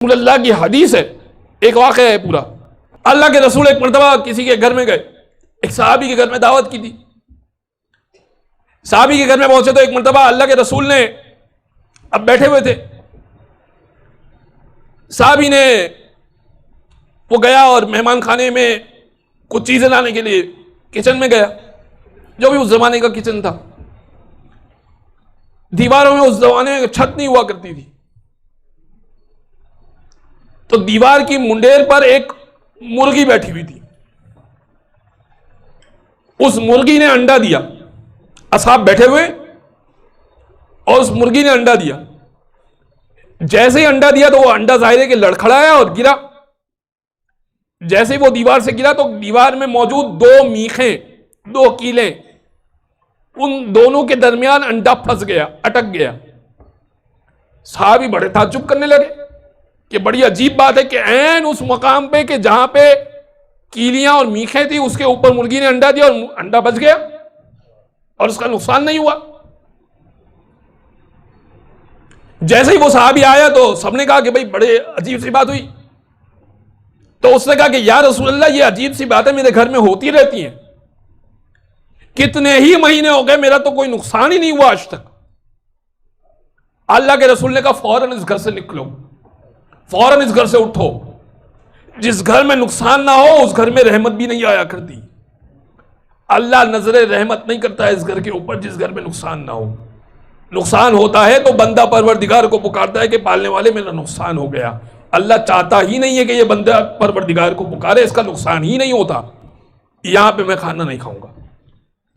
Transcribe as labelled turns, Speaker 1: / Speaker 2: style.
Speaker 1: अल्लाह की हदीस है, एक वाक़या है पूरा। अल्लाह के रसूल एक मरतबा किसी के घर में गए, एक सहाबी के घर में दावत की थी। सहाबी के घर में पहुंचे तो एक मरतबा अल्लाह के रसूल ने, अब बैठे हुए थे, सहाबी ने वो गया और मेहमान खाने में कुछ चीजें लाने के लिए किचन में गया, जो भी उस जमाने का किचन था। दीवारों में उस जमाने में छत नहीं हुआ करती थी, तो दीवार की मुंडेर पर एक मुर्गी बैठी हुई थी। उस मुर्गी ने अंडा दिया, असहाब बैठे हुए, और उस मुर्गी ने अंडा दिया। जैसे ही अंडा दिया तो वो अंडा जाहिर है कि लड़खड़ाया और गिरा। जैसे ही वो दीवार से गिरा तो दीवार में मौजूद दो मीखें, दो कीले, उन दोनों के दरमियान अंडा फंस गया, अटक गया। साहबी बड़े ताज्जुब करने लगे कि बड़ी अजीब बात है कि ऐन उस मकाम पे कि जहां पे कीलियां और मीखें थी, उसके ऊपर मुर्गी ने अंडा दिया और अंडा बच गया और उसका नुकसान नहीं हुआ। जैसे ही वो साहबी आया तो सबने कहा कि भाई बड़े अजीब सी बात हुई। तो उसने कहा कि या रसूल अल्लाह, ये अजीब सी बातें मेरे घर में होती रहती हैं, कितने ही महीने हो गए मेरा तो कोई नुकसान ही नहीं हुआ आज तक। अल्लाह के रसूल ने कहा फौरन इस घर से निकलो, फौरन इस घर से उठो। जिस घर में नुकसान ना हो उस घर में रहमत भी नहीं आया करती। अल्लाह नजरे रहमत नहीं करता है इस घर के ऊपर जिस घर में नुकसान ना हो। नुकसान होता है तो बंदा परवरदिगार को पुकारता है कि पालने वाले मेरा नुकसान हो गया। अल्लाह चाहता ही नहीं है कि ये बंदा परवरदिगार को पुकारे, इसका नुकसान ही नहीं होता। यहां पे मैं खाना नहीं खाऊंगा।